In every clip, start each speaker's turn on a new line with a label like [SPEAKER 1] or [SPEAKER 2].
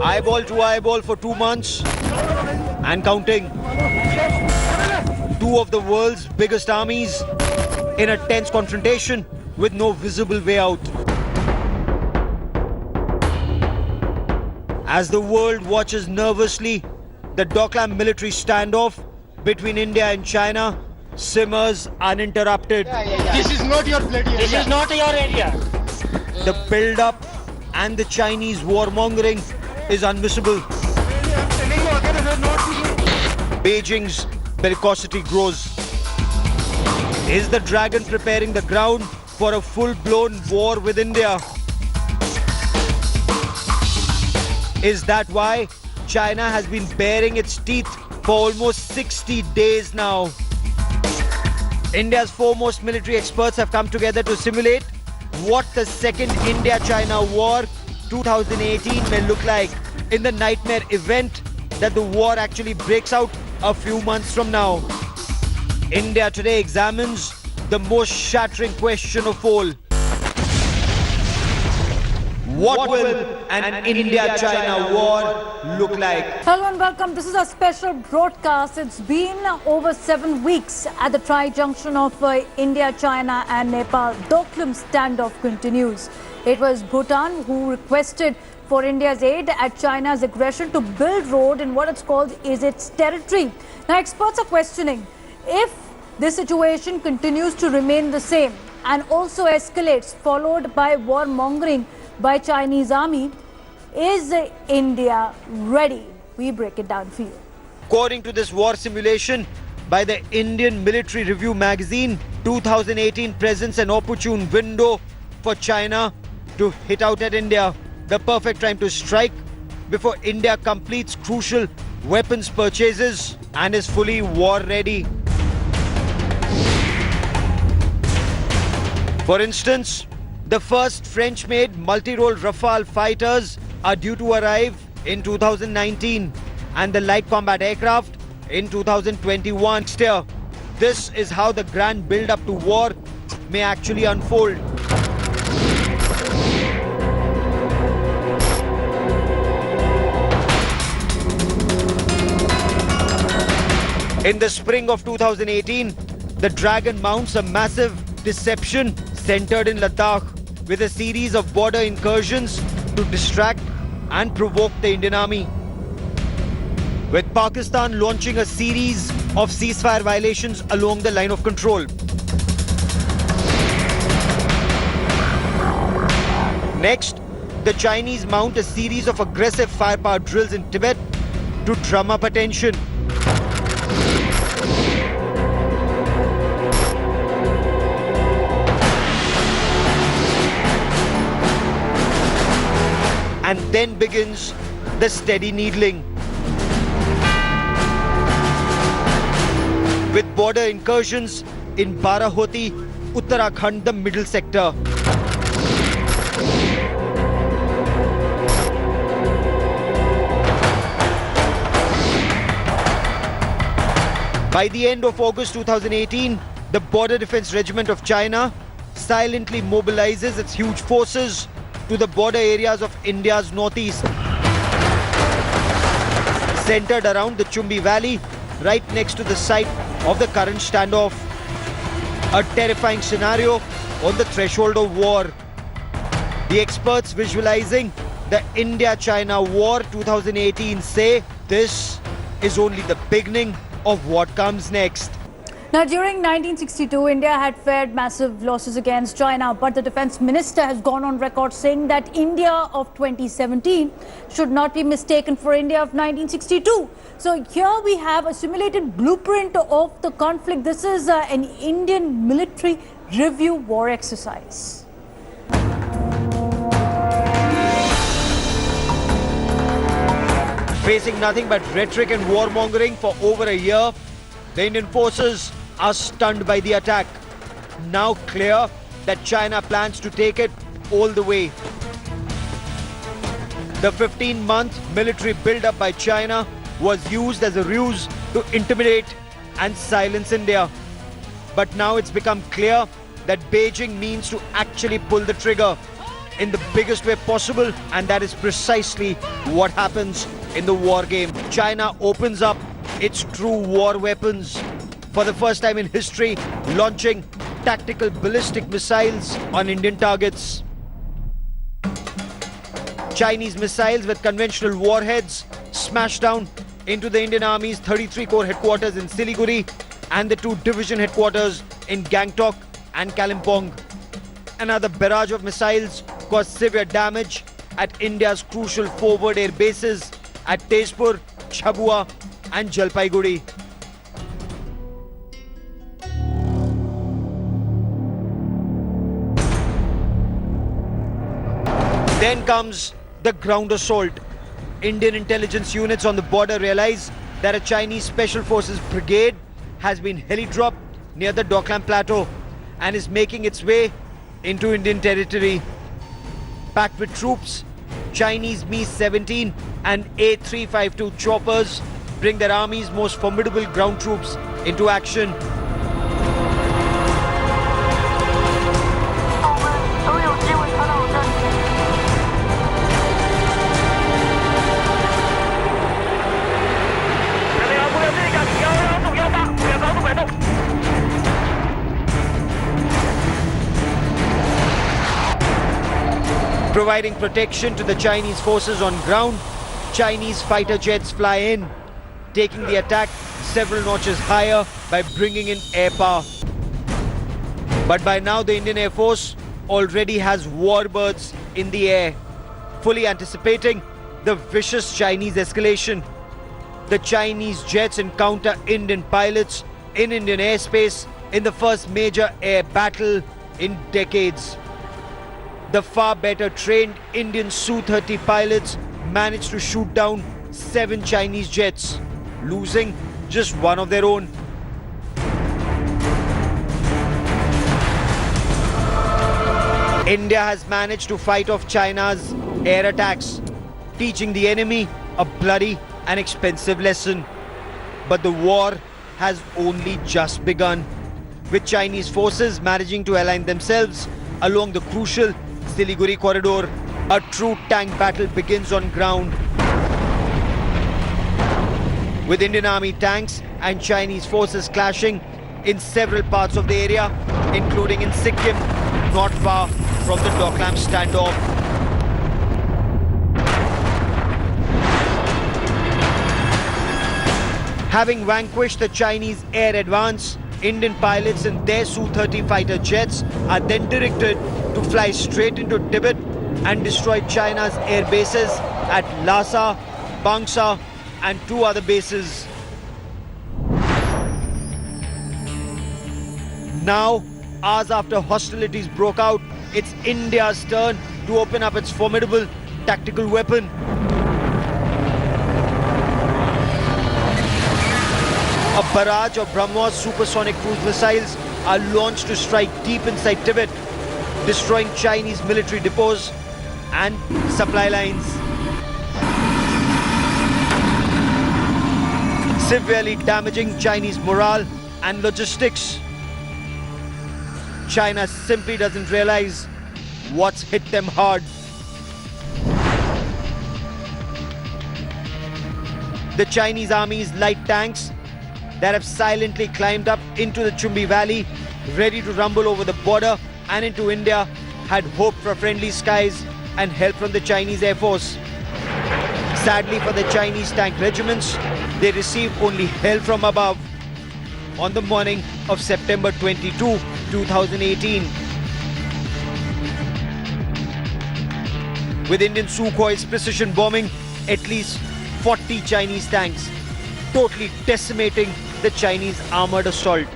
[SPEAKER 1] Eyeball to eyeball for 2 months and counting. Two of the world's biggest armies in a tense confrontation with no visible way out. As the world watches nervously, the Doklam military standoff between India and China simmers uninterrupted.
[SPEAKER 2] This is not your bloody area.
[SPEAKER 3] This is not your area.
[SPEAKER 1] The build-up and the Chinese warmongering is unmissable. Beijing's bellicosity grows. Is the dragon preparing the ground for a full-blown war with India? Is that why China has been baring its teeth for almost 60 days now? India's foremost military experts have come together to simulate what the second India-China war 2018 may look like in the nightmare event that the war actually breaks out a few months from now. India Today examines the most shattering question of all. What will an India-China war look like?
[SPEAKER 4] Hello and welcome. This is a special broadcast. It's been over 7 weeks at the tri-junction of India, China and Nepal. Doklam standoff continues. It was Bhutan who requested for India's aid at China's aggression to build road in what it's called is its territory. Now experts are questioning if this situation continues to remain the same and also escalates, followed by warmongering by Chinese army, is India ready? We break it down for you.
[SPEAKER 1] According to this war simulation by the Indian Military Review magazine, 2018 presents an opportune window for China to hit out at India. The perfect time to strike before India completes crucial weapons purchases and is fully war ready. For instance, the first French-made multi-role Rafale fighters are due to arrive in 2019 and the light combat aircraft in 2021. Next year, this is how the grand build-up to war may actually unfold. In the spring of 2018, the Dragon mounts a massive deception centered in Ladakh with a series of border incursions to distract and provoke the Indian army. With Pakistan launching a series of ceasefire violations along the line of control. Next, the Chinese mount a series of aggressive firepower drills in Tibet to drum up attention. And then begins the steady needling. With border incursions in Barahoti, Uttarakhand, the middle sector. By the end of August 2018, the Border Defense Regiment of China silently mobilizes its huge forces to the border areas of India's northeast, centered around the Chumbi Valley, right next to the site of the current standoff. A terrifying scenario on the threshold of war. The experts visualizing the India-China War 2018 say this is only the beginning of what comes next.
[SPEAKER 4] Now, during 1962, India had fared massive losses against China, but the defense minister has gone on record saying that India of 2017 should not be mistaken for India of 1962. So here we have a simulated blueprint of the conflict. This is an Indian military review war exercise.
[SPEAKER 1] Facing nothing but rhetoric and warmongering for over a year, the Indian forces are stunned by the attack. Now clear that China plans to take it all the way. The 15-month military build-up by China was used as a ruse to intimidate and silence India. But now it's become clear that Beijing means to actually pull the trigger in the biggest way possible, and that is precisely what happens in the war game. China opens up its true war weapons for the first time in history, launching tactical ballistic missiles on Indian targets. Chinese missiles with conventional warheads smashed down into the Indian Army's 33 Corps headquarters in Siliguri and the 2 division headquarters in Gangtok and Kalimpong. Another barrage of missiles caused severe damage at India's crucial forward air bases at Tezpur, Chabua and Jalpaiguri. Then comes the ground assault. Indian intelligence units on the border realize that a Chinese Special Forces brigade has been heli-dropped near the Doklam plateau and is making its way into Indian territory. Packed with troops, Chinese Mi-17 and A-352 choppers bring their army's most formidable ground troops into action. Providing protection to the Chinese forces on ground, Chinese fighter jets fly in, taking the attack several notches higher by bringing in air power. But by now the Indian Air Force already has warbirds in the air, fully anticipating the vicious Chinese escalation. The Chinese jets encounter Indian pilots in Indian airspace in the first major air battle in decades. The far better trained Indian Su-30 pilots managed to shoot down 7 Chinese jets, losing just one of their own. India has managed to fight off China's air attacks, teaching the enemy a bloody and expensive lesson. But the war has only just begun, with Chinese forces managing to align themselves along the crucial Siliguri corridor. A true tank battle begins on ground, with Indian Army tanks and Chinese forces clashing in several parts of the area, including in Sikkim, not far from the Doklam standoff. Having vanquished the Chinese air advance, Indian pilots and their Su-30 fighter jets are then directed to fly straight into Tibet and destroy China's air bases at Lhasa, Bangsa and 2 other bases. Now, hours after hostilities broke out, it's India's turn to open up its formidable tactical weapon. A barrage of BrahMos supersonic cruise missiles are launched to strike deep inside Tibet, destroying Chinese military depots and supply lines, severely damaging Chinese morale and logistics. China simply doesn't realize what's hit them hard. The Chinese army's light tanks that have silently climbed up into the Chumbi Valley, ready to rumble over the border and into India, had hoped for friendly skies and help from the Chinese Air Force. Sadly for the Chinese tank regiments, they received only hell from above on the morning of September 22, 2018. With Indian Sukhois precision bombing at least 40 Chinese tanks, totally decimating the Chinese armored assault.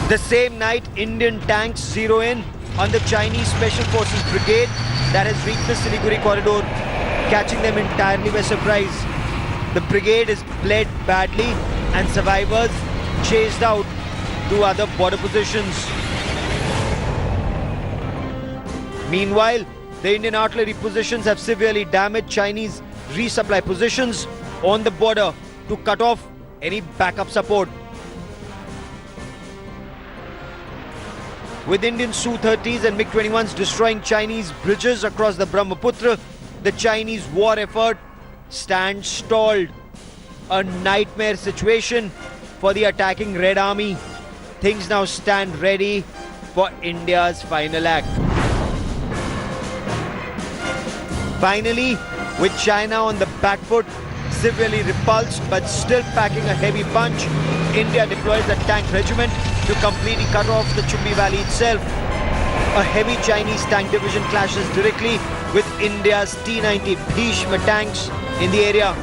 [SPEAKER 1] The same night, Indian tanks zero in on the Chinese Special Forces brigade that has reached the Siliguri corridor, catching them entirely by surprise. The brigade is bled badly and survivors chased out to other border positions. Meanwhile, the Indian artillery positions have severely damaged Chinese resupply positions on the border to cut off any backup support. With Indian Su-30s and MiG-21s destroying Chinese bridges across the Brahmaputra, the Chinese war effort stands stalled. A nightmare situation for the attacking Red Army. Things now stand ready for India's final act. Finally, with China on the back foot, severely repulsed but still packing a heavy punch, India deploys a tank regiment to completely cut off the Chumbi Valley itself. A heavy Chinese tank division clashes directly with India's T-90 Bhishma tanks in the area.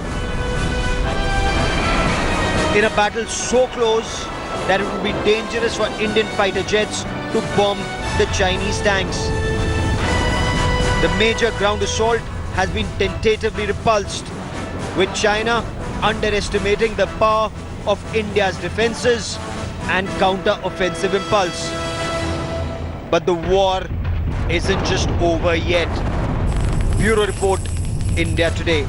[SPEAKER 1] In a battle so close that it would be dangerous for Indian fighter jets to bomb the Chinese tanks. The major ground assault has been tentatively repulsed, with China underestimating the power of India's defenses and counter-offensive impulse. But the war isn't just over yet. Bureau Report, India Today.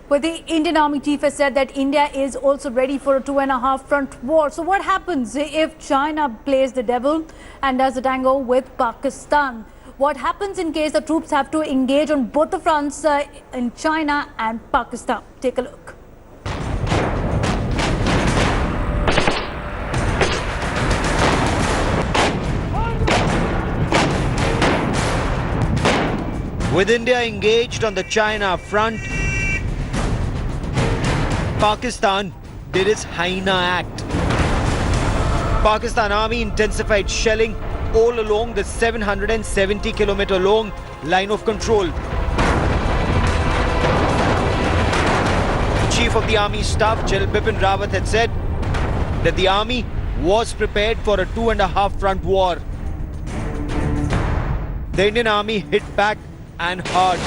[SPEAKER 4] But the Indian Army chief has said that India is also ready for a 2.5 front war. So what happens if China plays the devil and does the tango with Pakistan? What happens in case the troops have to engage on both the fronts in China and Pakistan? Take a look.
[SPEAKER 1] With India engaged on the China front, Pakistan did its hyena act. Pakistan Army intensified shelling all along the 770-kilometer long line of control. Chief of the Army Staff, General Bipin Rawat, had said that the Army was prepared for a 2.5 front war. The Indian Army hit back and hard.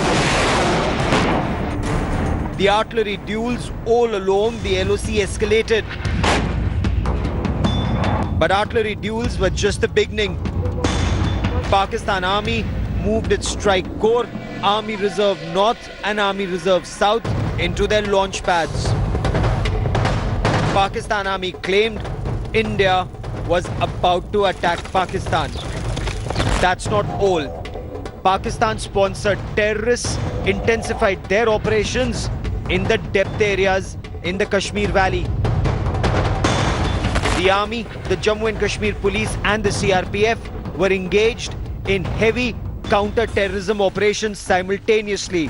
[SPEAKER 1] The artillery duels all along the LOC escalated. But artillery duels were just the beginning. Pakistan Army moved its strike corps, Army Reserve North and Army Reserve South into their launch pads. Pakistan Army claimed India was about to attack Pakistan. That's not all. Pakistan-sponsored terrorists intensified their operations in the depth areas in the Kashmir Valley. The Army, the Jammu and Kashmir Police and the CRPF were engaged in heavy counter-terrorism operations simultaneously.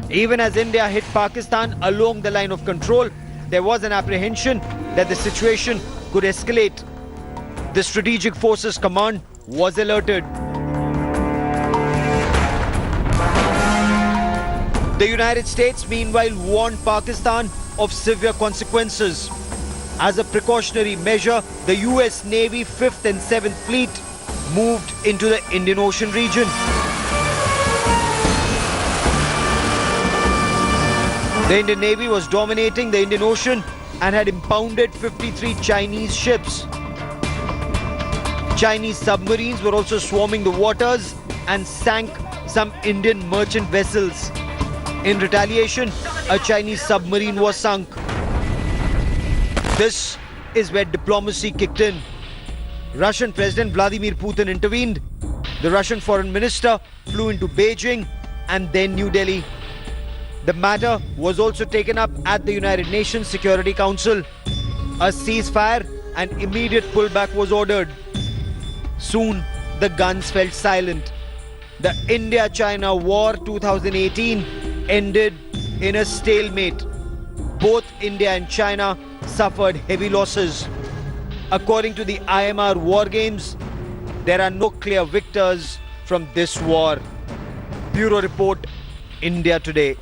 [SPEAKER 1] Even as India hit Pakistan along the line of control, there was an apprehension that the situation could escalate. The Strategic Forces Command was alerted. The United States, meanwhile, warned Pakistan of severe consequences. As a precautionary measure, the US Navy 5th and 7th Fleet moved into the Indian Ocean region. The Indian Navy was dominating the Indian Ocean and had impounded 53 Chinese ships. Chinese submarines were also swarming the waters and sank some Indian merchant vessels. In retaliation, a Chinese submarine was sunk. This is where diplomacy kicked in. Russian President Vladimir Putin intervened. The Russian Foreign Minister flew into Beijing and then New Delhi. The matter was also taken up at the United Nations Security Council. A ceasefire and immediate pullback was ordered. Soon, the guns fell silent. The India-China War 2018 ended in a stalemate. Both India and China suffered heavy losses. According to the IMR War Games, there are no clear victors from this war. Bureau Report, India Today.